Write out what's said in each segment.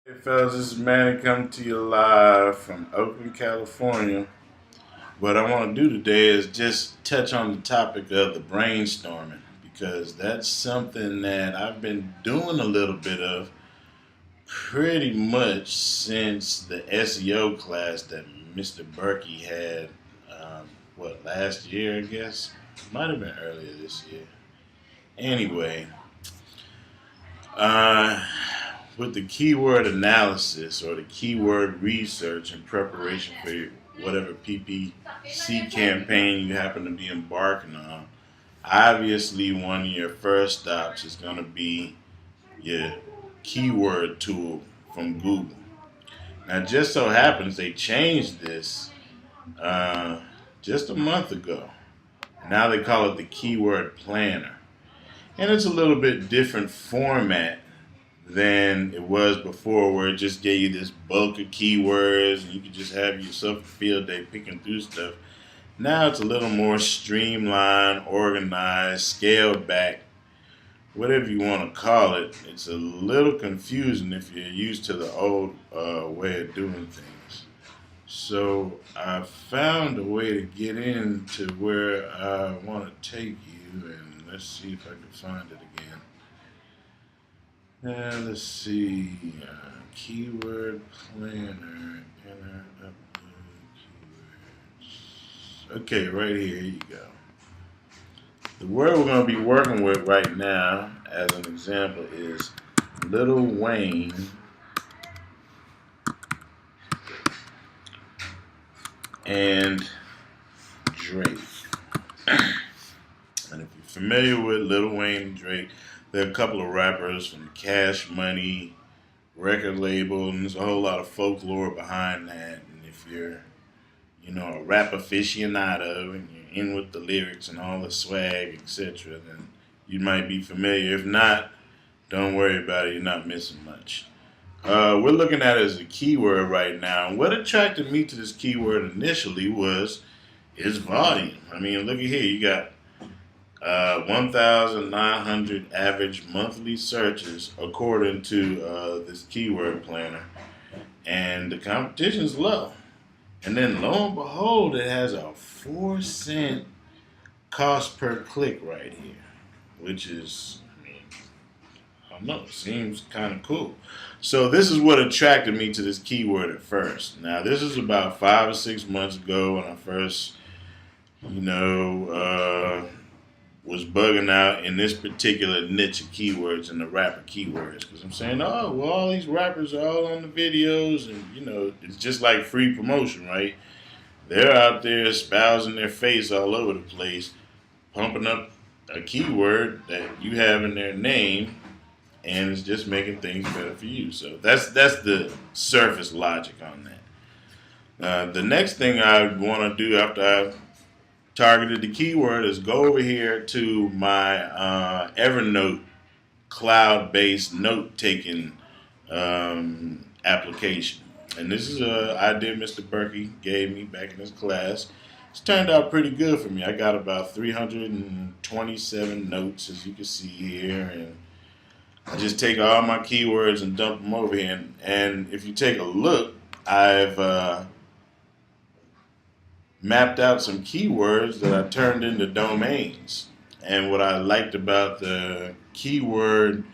Hey fellas, this is Manny coming to you live from Oakland, California. What I want to do today is just touch on the topic of the brainstorming because that's something that I've been doing a little bit of pretty much since the SEO class that Mr. Berkey had, last year, I guess? Might have been earlier this year. Anyway, uh, with the keyword analysis or the keyword research in preparation for whatever PPC campaign you happen to be embarking on, obviously one of your first stops is going to be your keyword tool from Google. Now, just so happens they changed this uh, just a month ago. Now they call it the keyword planner. And it's a little bit different format than it was before, where it just gave you this bulk of keywords and you could just have yourself a field day picking through stuff. Now it's a little more streamlined, organized, scaled back, whatever you want to call it. It's a little confusing if you're used to the old way of doing things. So I found a way to get into where I want to take you, and let's see if I can find it again. Let's see. Keyword planner. Enter upload keywords. Okay, right here. Here you go. The word we're going to be working with right now, as an example, is Little Wayne and Drake. And if you're familiar with Little Wayne and Drake, there are a couple of rappers from Cash Money record label, and there's a whole lot of folklore behind that. And if you're, a rap aficionado and you're in with the lyrics and all the swag, etc., then you might be familiar. If not, don't worry about it. You're not missing much. We're looking at it as a keyword right now. And what attracted me to this keyword initially was its volume. I mean, look at here. You got 1,900 average monthly searches according to this keyword planner, and the competition is low. And then lo and behold, it has a 4 cent cost per click right here, which is, I don't know, seems kind of cool. So this is what attracted me to this keyword at first. Now this is about 5 or 6 months ago when I first, was bugging out in this particular niche of keywords and the rapper keywords, because I'm saying, oh, well, all these rappers are all on the videos, and it's just like free promotion, right? They're out there espousing their face all over the place, pumping up a keyword that you have in their name, and it's just making things better for you. So that's the surface logic on that. The next thing I want to do after I targeted the keyword is go over here to my Evernote cloud-based note-taking application. And this is an idea Mr. Berkey gave me back in his class. It's turned out pretty good for me. I got about 327 notes, as you can see here, and I just take all my keywords and dump them over here. And if you take a look, I've mapped out some keywords that I turned into domains. And what I liked about the keyword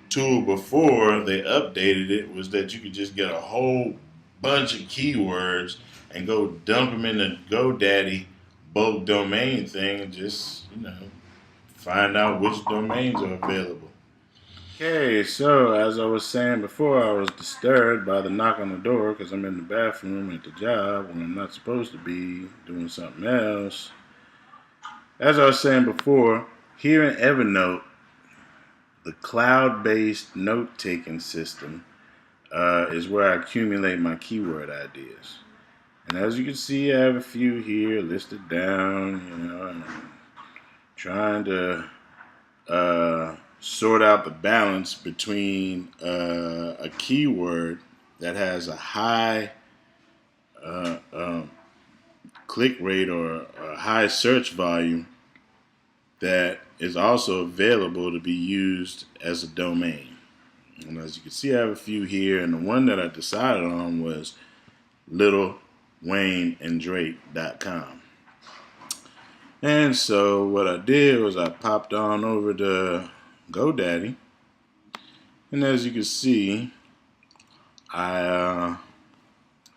tool before they updated it was that you could just get a whole bunch of keywords and go dump them in the GoDaddy bulk domain thing and just, find out which domains are available. Okay, so as I was saying before, I was disturbed by the knock on the door because I'm in the bathroom at the job when I'm not supposed to be doing something else. As I was saying before, here in Evernote, the cloud-based note-taking system is where I accumulate my keyword ideas. And as you can see, I have a few here listed down, and I'm trying to sort out the balance between a keyword that has a high click rate or a high search volume that is also available to be used as a domain. And as you can see, I have a few here, and the one that I decided on was LilWayneandDrake.com. And so what I did was I popped on over to GoDaddy, and as you can see, I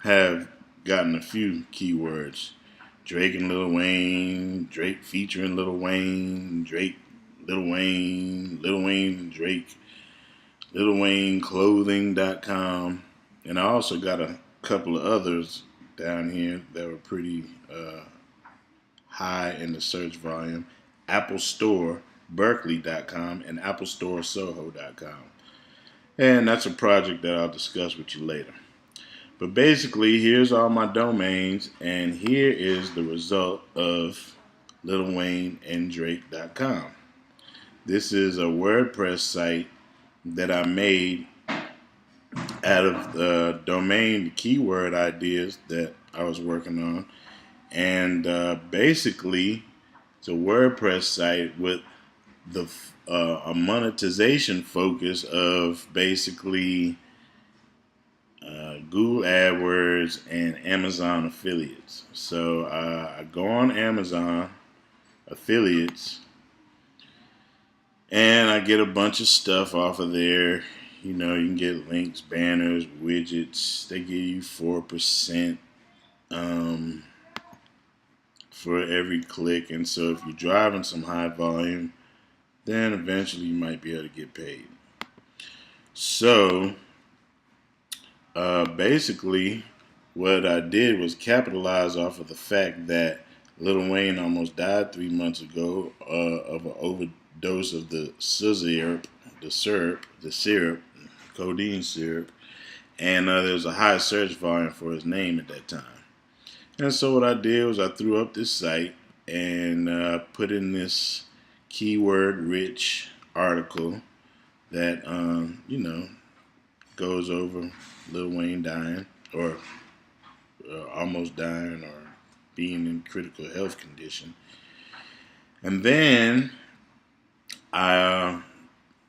have gotten a few keywords. Drake and Lil Wayne, Drake featuring Lil Wayne, Drake, Lil Wayne, Lil Wayne, Drake, Lil Wayne Clothing.com. And I also got a couple of others down here that were pretty high in the search volume. Apple Store Berkeley.com and Apple Store Soho.com. And that's a project that I'll discuss with you later. But basically, here's all my domains, and here is the result of LilWayneandDrake.com. This is a WordPress site that I made out of the domain, the keyword ideas that I was working on. And basically, it's a WordPress site with a monetization focus of basically Google AdWords and Amazon affiliates. So I go on Amazon affiliates and I get a bunch of stuff off of there. You know, you can get links, banners, widgets. They give you 4% for every click. And so if you're driving some high volume, then eventually you might be able to get paid. So basically, what I did was capitalize off of the fact that Lil Wayne almost died 3 months ago of an overdose of the syrup, codeine syrup, and there's a high search volume for his name at that time. And so what I did was I threw up this site and put in this keyword-rich article that, goes over Lil Wayne dying or almost dying or being in critical health condition. And then I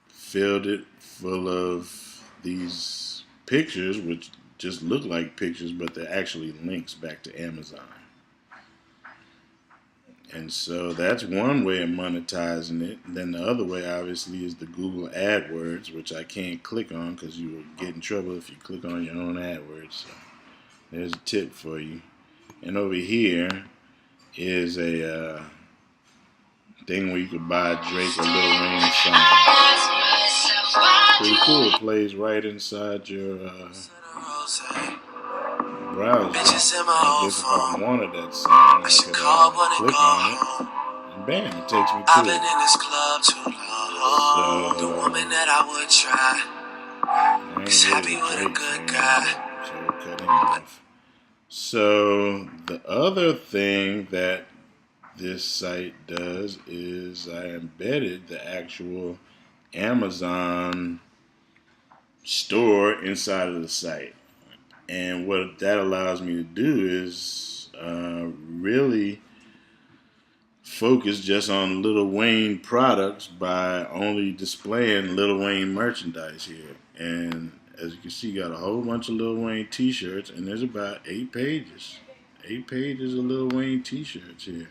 filled it full of these pictures, which just look like pictures, but they're actually links back to Amazon. And so that's one way of monetizing it. And then the other way, obviously, is the Google AdWords, which I can't click on because you will get in trouble if you click on your own AdWords. So there's a tip for you. And over here is a thing where you could buy Drake or Lil Wayne songs. Pretty cool. It plays right inside your browser. I guess if I wanted that song, I could click on it, and bam, it takes me to it. So, the woman that I would try is happy with a good guy. So we're cutting off. So the other thing that this site does is I embedded the actual Amazon store inside of the site. And what that allows me to do is really focus just on Lil Wayne products by only displaying Lil Wayne merchandise here. And as you can see, got a whole bunch of Lil Wayne t-shirts, and there's about 8 pages. 8 pages of Lil Wayne t-shirts here.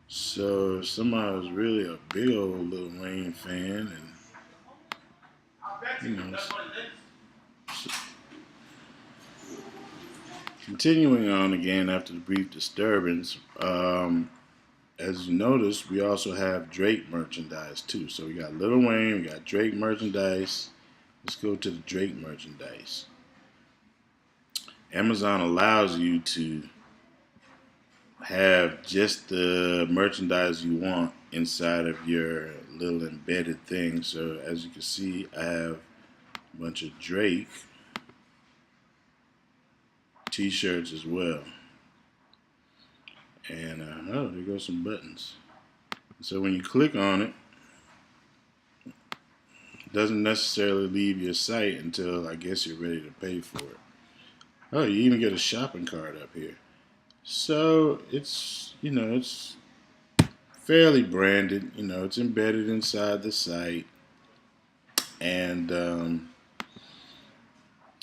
So if somebody was really a big old Lil Wayne fan, and continuing on again after the brief disturbance, as you notice, we also have Drake merchandise too. So we got Lil Wayne, we got Drake merchandise. Let's go to the Drake merchandise. Amazon allows you to have just the merchandise you want inside of your little embedded thing. So as you can see, I have a bunch of Drake t-shirts as well. And oh, there goes some buttons. So when you click on it, it doesn't necessarily leave your site until I guess you're ready to pay for it. Oh, you even get a shopping cart up here. So it's, it's fairly branded. It's embedded inside the site. And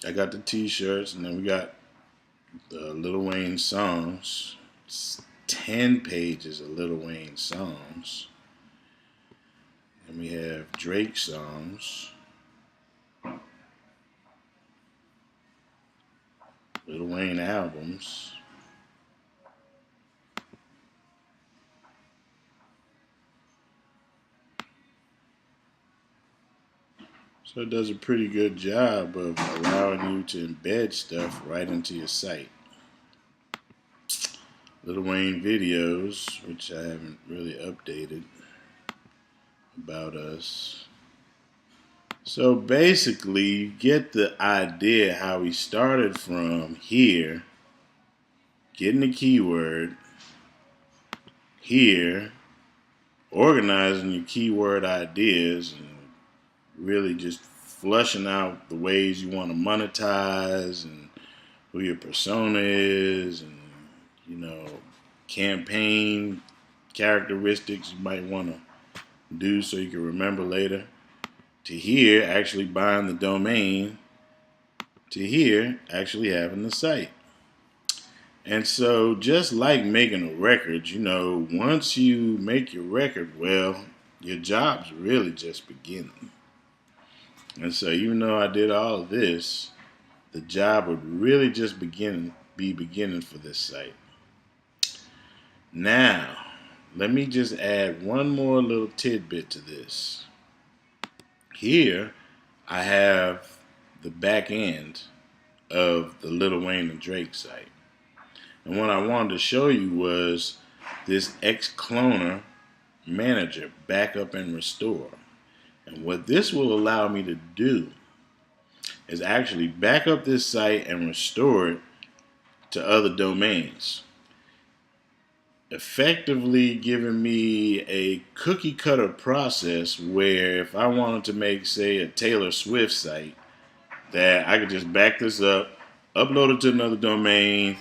I got the T-shirts, and then we got the Lil Wayne songs. It's 10 pages of Lil Wayne songs. And we have Drake songs, Lil Wayne albums. So it does a pretty good job of allowing you to embed stuff right into your site. Lil Wayne videos, which I haven't really updated about us. So basically, you get the idea how we started from here, getting the keyword, here, organizing your keyword ideas, and really just flushing out the ways you want to monetize and who your persona is, and campaign characteristics you might want to do so you can remember later, to here actually buying the domain, to here actually having the site. And so just like making a record, once you make your record, well, your job's really just beginning. And so even though I did all of this, the job would really just be beginning for this site. Now, let me just add one more little tidbit to this. Here, I have the back end of the Lil Wayne and Drake site. And what I wanted to show you was this X-Cloner Manager, Backup and Restore. And what this will allow me to do is actually back up this site and restore it to other domains, effectively giving me a cookie cutter process where if I wanted to make, say, a Taylor Swift site, that I could just back this up, upload it to another domain,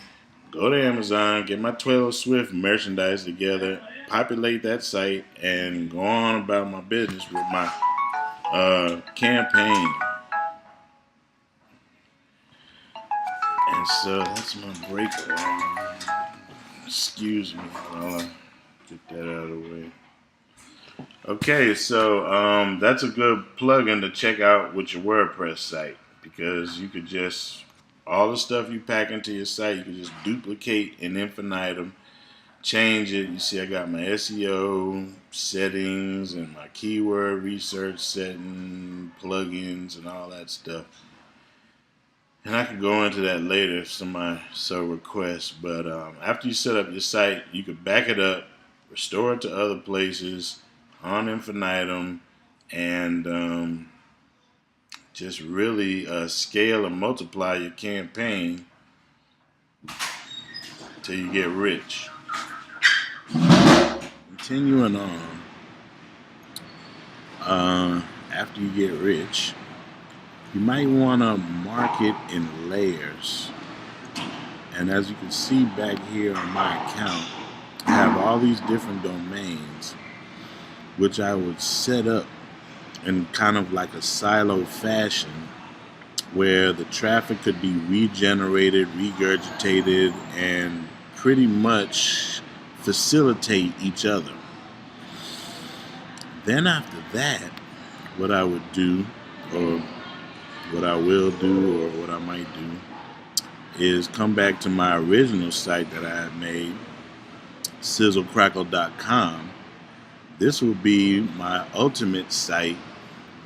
go to Amazon, get my Taylor Swift merchandise together, populate that site, and go on about my business with my campaign. And so that's my break alarm. Excuse me while I get that out of the way. Okay, so that's a good plugin to check out with your WordPress site, because you could just, all the stuff you pack into your site, you can just duplicate in infinitum, change it. You see I got my SEO settings and my keyword research setting, plugins and all that stuff. And I can go into that later if somebody so requests. But after you set up your site, you can back it up, restore it to other places on infinitum, and just really scale and multiply your campaign till you get rich. Continuing on, after you get rich, you might want to market in layers. And as you can see back here on my account, I have all these different domains, which I would set up in kind of like a silo fashion, where the traffic could be regenerated, regurgitated, and pretty much facilitate each other. Then after that, what I would do, or what I will do, or what I might do, is come back to my original site that I had made, sizzlecrackle.com. This will be my ultimate site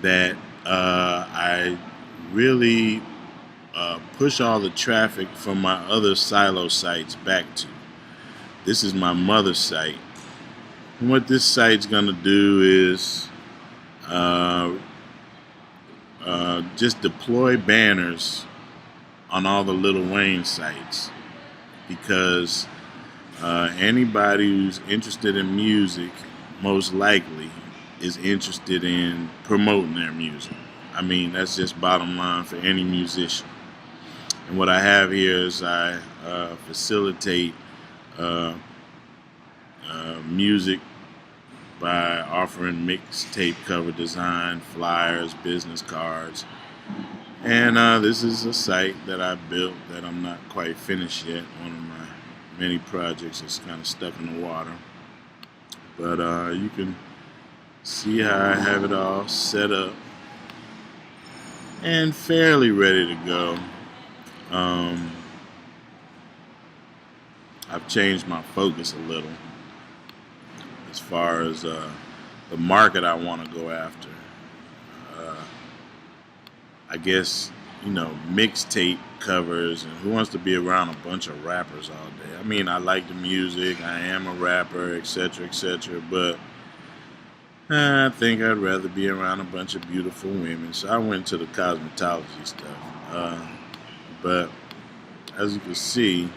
that I really push all the traffic from my other silo sites back to. This is my mother site. And what this site's going to do is just deploy banners on all the Lil Wayne sites, because anybody who's interested in music most likely is interested in promoting their music. I mean, that's just bottom line for any musician. And what I have here is I facilitate music by offering mixtape cover design, flyers, business cards. And this is a site that I built that I'm not quite finished yet. One of my many projects is kind of stuck in the water. But you can see how I have it all set up and fairly ready to go. Um, I've changed my focus a little as far as the market I want to go after. Uh, I guess, mixtape covers, and who wants to be around a bunch of rappers all day? I mean, I like the music, I am a rapper, etc., but I think I'd rather be around a bunch of beautiful women. So I went to the cosmetology stuff. But as you can see,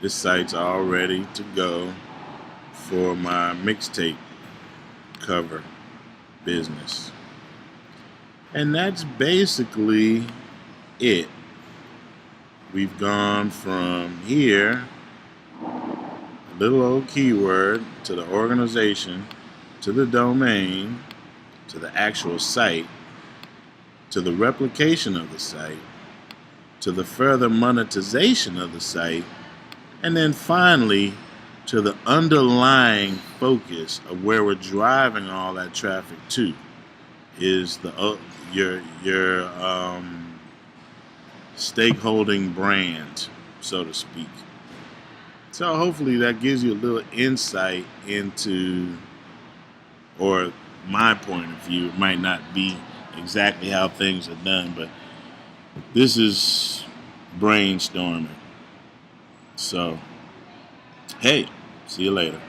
this site's all ready to go for my mixtape cover business. And that's basically it. We've gone from here, a little old keyword, to the organization, to the domain, to the actual site, to the replication of the site, to the further monetization of the site, and then finally to the underlying focus of where we're driving all that traffic to is your stakeholding brand, so to speak. So hopefully that gives you a little insight into, or my point of view. It might not be exactly how things are done, but this is brainstorming. So, hey, see you later.